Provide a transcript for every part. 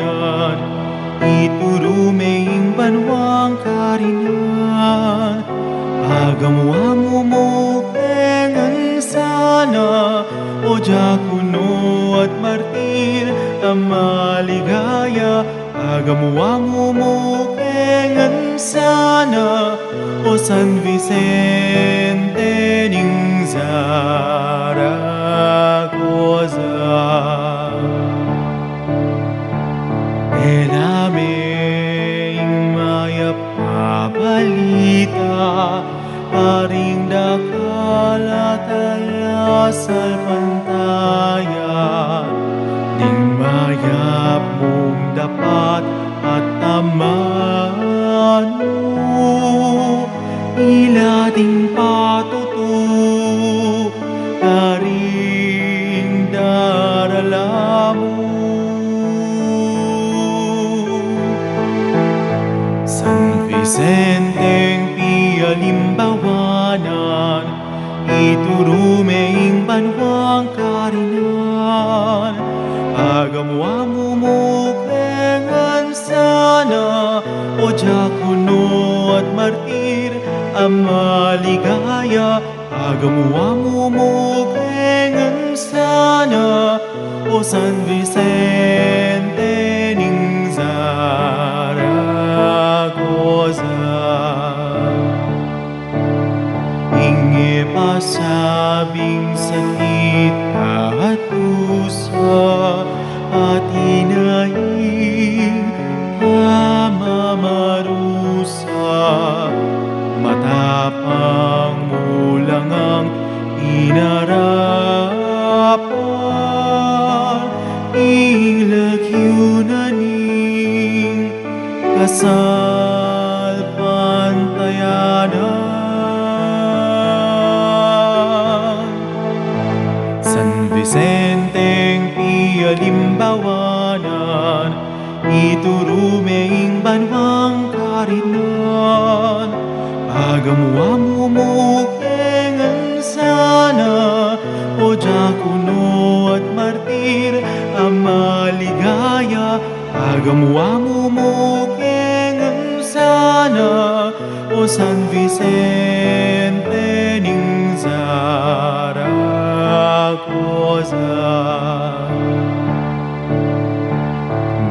banwanan, iturumaing banwang karinan. Agamuamu mo kengan sana, o diakono at martir ang maligaya. Agamuamu mo kengan sana, o San Vicente ning Zaragoza. Naming mayapabalita, paring dakalataya sa pantaya, ning mayap mong dapat at tamaan mo, ilating patutu, karing darala mo. San Vicenteng pialimbawanan, iturumaing banwang karinan. Agamuamu mo kengan sana, o diakono at martir ang maligaya. Agamuamu mo kengan sana, o San Vicente ning Zaragoza. Hingi pasabing sakit at puso, at hinaing pamamarusa. Matapang mo lang ang inarapan, ilagyo na ning kasal pantayanan. San Vicenteng pialimbawanan, iturumaing banwang karinan. Agamuamu mo kengan sana, o diakono at martir ang maligaya. Agamuamu mo kengan sana, o San Vicente ning Zaragoza.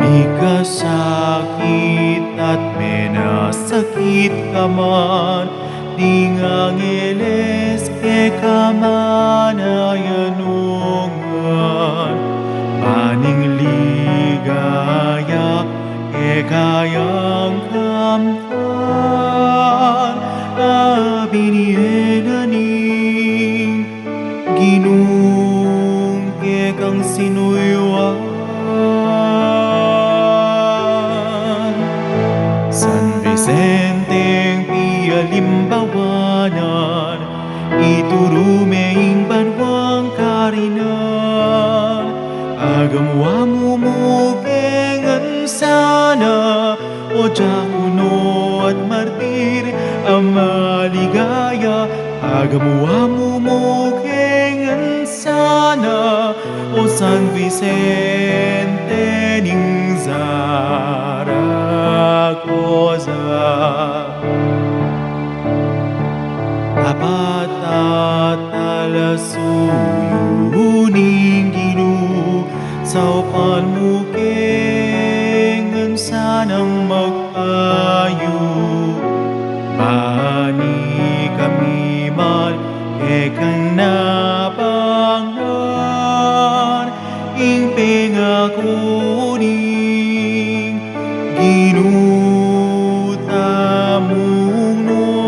May kasakit at menasakit ka man, di ngangeles ke kamanayanungan. Maning ligaya ke kayang kamtan, abinien ning ginung ke kang sinuyuan. San Vicenteng pialimbawanan, iturumaing banwang karinan. Agamuamu mo kengan sana, o diakono at martir ang maligaya. Agamuamu mo kengan sana, o San Vicente ning Zaragoza. Apat at alasuyuning ginu, saupan mo kengan sanang magpayo. Bani kami man kekan nabangnan, ing pingakuning ginutamong nuan.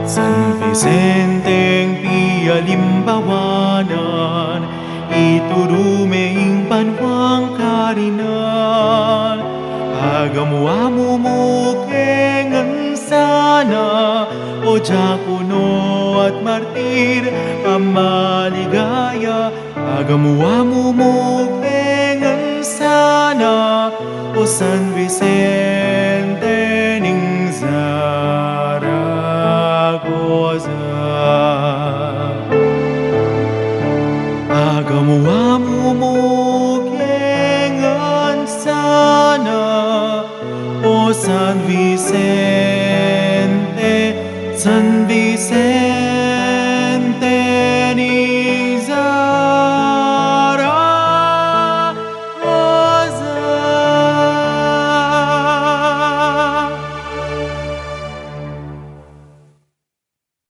San Vicenteng pialimbawanan, iturumaing banwang karinan. Agamuamu mo kengan sana, o diakono at martir ang maligaya. Agamuamu mo kengan sana, o San Vicente ning Zaragoza. Agamuamu San Vicente, San Vicente.